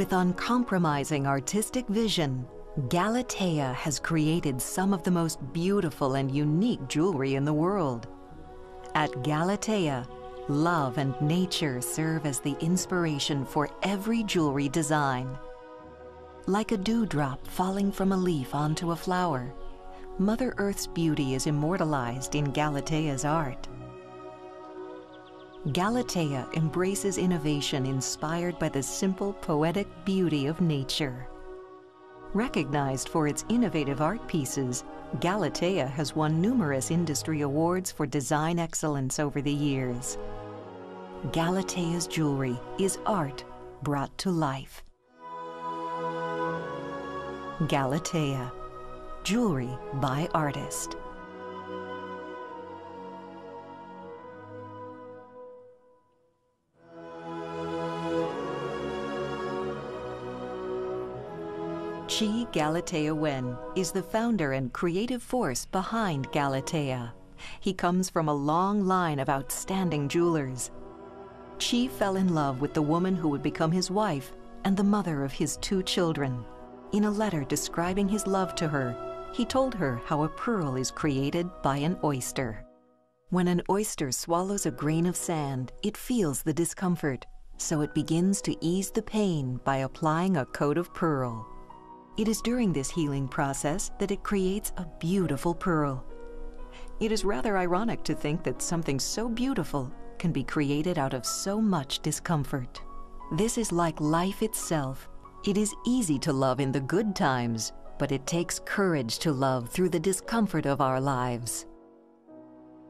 With uncompromising artistic vision, Galatea has created some of the most beautiful and unique jewelry in the world. At Galatea, love and nature serve as the inspiration for every jewelry design. Like a dewdrop falling from a leaf onto a flower, Mother Earth's beauty is immortalized in Galatea's art. Galatea embraces innovation inspired by the simple, poetic beauty of nature. Recognized for its innovative art pieces, Galatea has won numerous industry awards for design excellence over the years. Galatea's jewelry is art brought to life. Galatea, jewelry by artist. Chi Galatea Wen is the founder and creative force behind Galatea. He comes from a long line of outstanding jewelers. Chi fell in love with the woman who would become his wife and the mother of his 2 children. In a letter describing his love to her, he told her how a pearl is created by an oyster. When an oyster swallows a grain of sand, it feels the discomfort, so it begins to ease the pain by applying a coat of pearl. It is during this healing process that it creates a beautiful pearl. It is rather ironic to think that something so beautiful can be created out of so much discomfort. This is like life itself. It is easy to love in the good times, but it takes courage to love through the discomfort of our lives.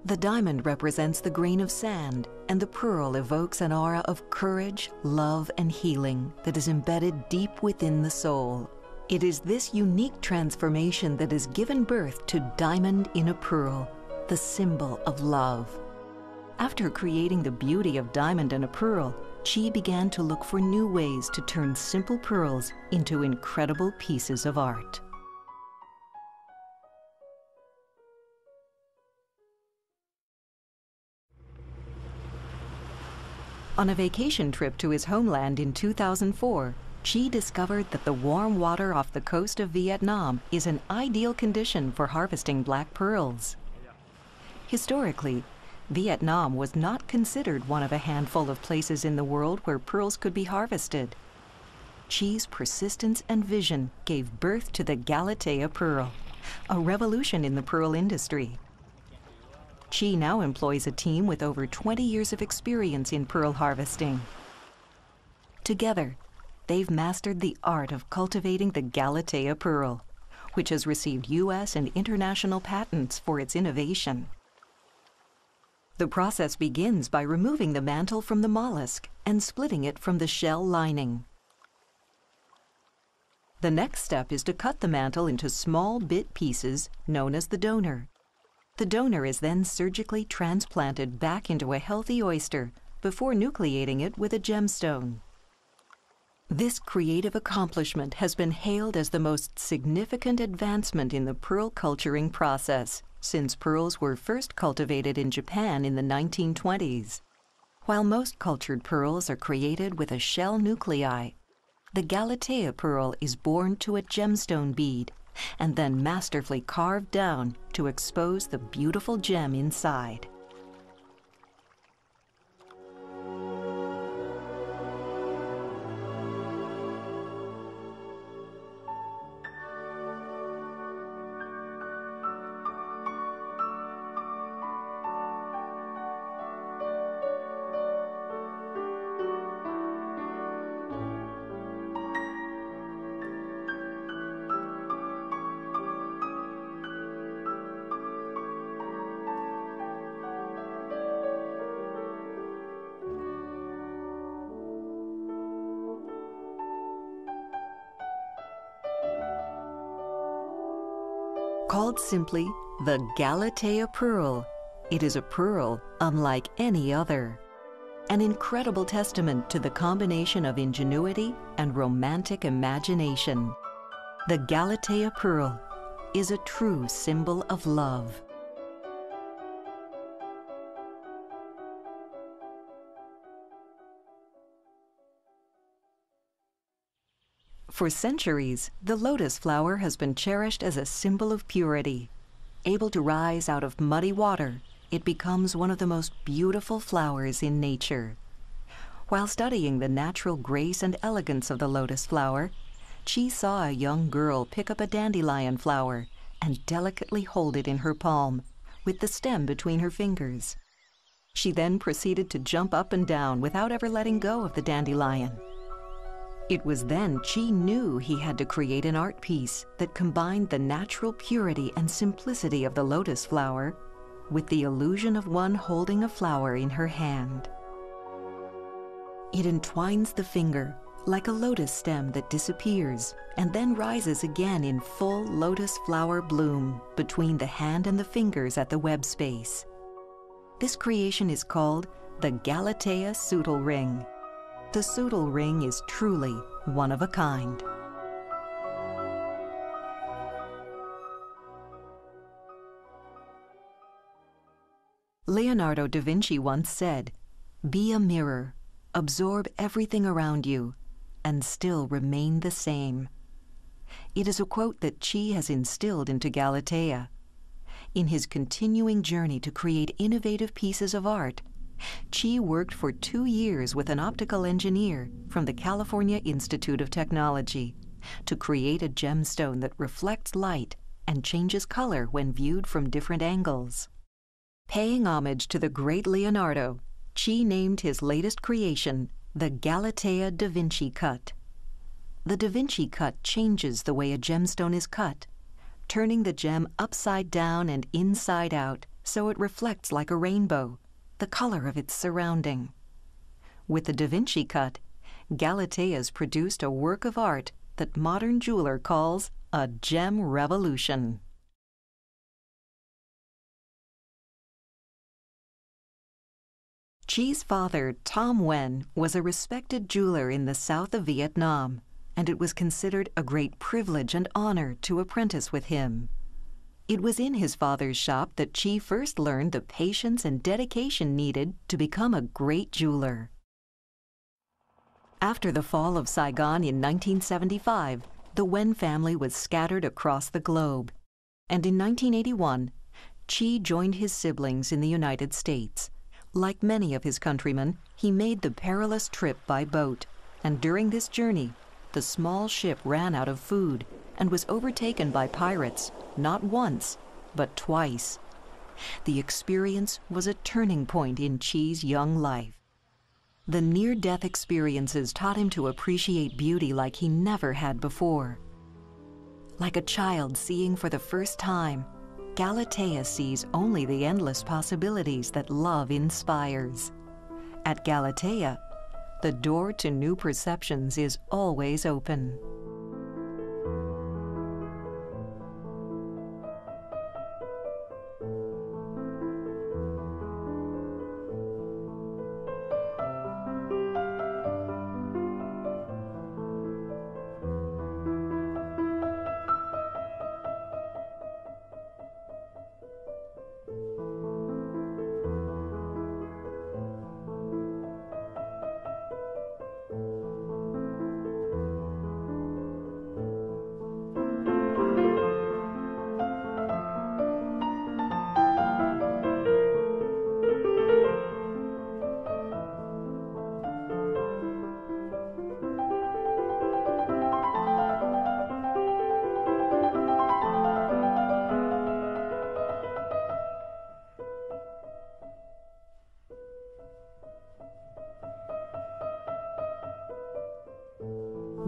The diamond represents the grain of sand, and the pearl evokes an aura of courage, love, and healing that is embedded deep within the soul. It is this unique transformation that has given birth to Diamond in a Pearl, the symbol of love. After creating the beauty of diamond in a pearl, Chi began to look for new ways to turn simple pearls into incredible pieces of art. On a vacation trip to his homeland in 2004, Chi discovered that the warm water off the coast of Vietnam is an ideal condition for harvesting black pearls. Historically, Vietnam was not considered one of a handful of places in the world where pearls could be harvested. Chi's persistence and vision gave birth to the Galatea pearl, a revolution in the pearl industry. Chi now employs a team with over 20 years of experience in pearl harvesting. Together, they've mastered the art of cultivating the Galatea pearl, which has received U.S. and international patents for its innovation. The process begins by removing the mantle from the mollusk and splitting it from the shell lining. The next step is to cut the mantle into small bit pieces known as the donor. The donor is then surgically transplanted back into a healthy oyster before nucleating it with a gemstone. This creative accomplishment has been hailed as the most significant advancement in the pearl culturing process since pearls were first cultivated in Japan in the 1920s. While most cultured pearls are created with a shell nuclei, the Galatea pearl is born to a gemstone bead and then masterfully carved down to expose the beautiful gem inside. Called simply the Galatea pearl, it is a pearl unlike any other. An incredible testament to the combination of ingenuity and romantic imagination. The Galatea pearl is a true symbol of love. For centuries, the lotus flower has been cherished as a symbol of purity. Able to rise out of muddy water, it becomes one of the most beautiful flowers in nature. While studying the natural grace and elegance of the lotus flower, Chi saw a young girl pick up a dandelion flower and delicately hold it in her palm, with the stem between her fingers. She then proceeded to jump up and down without ever letting go of the dandelion. It was then Chi knew he had to create an art piece that combined the natural purity and simplicity of the lotus flower with the illusion of one holding a flower in her hand. It entwines the finger like a lotus stem that disappears and then rises again in full lotus flower bloom between the hand and the fingers at the web space. This creation is called the Galatea Soottle Ring. The Soottle Ring is truly one of a kind. Leonardo da Vinci once said, "Be a mirror, absorb everything around you, and still remain the same." It is a quote that Chi has instilled into Galatea. In his continuing journey to create innovative pieces of art, Chi worked for 2 years with an optical engineer from the California Institute of Technology to create a gemstone that reflects light and changes color when viewed from different angles. Paying homage to the great Leonardo, Chi named his latest creation the Galatea da Vinci Cut. The Da Vinci Cut changes the way a gemstone is cut, turning the gem upside down and inside out so it reflects like a rainbow, the color of its surrounding. With the Da Vinci Cut, Galatea's produced a work of art that modern jeweler calls a gem revolution. Chi's father, Tom Nguyen, was a respected jeweler in the south of Vietnam, and it was considered a great privilege and honor to apprentice with him. It was in his father's shop that Chi first learned the patience and dedication needed to become a great jeweler. After the fall of Saigon in 1975, the Nguyen family was scattered across the globe, and in 1981, Chi joined his siblings in the United States. Like many of his countrymen, he made the perilous trip by boat, and during this journey, the small ship ran out of food and was overtaken by pirates, not once, but twice. The experience was a turning point in Chi's young life. The near-death experiences taught him to appreciate beauty like he never had before. Like a child seeing for the first time, Galatea sees only the endless possibilities that love inspires. At Galatea, the door to new perceptions is always open.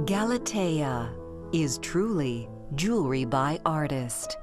Galatea is truly jewelry by artist.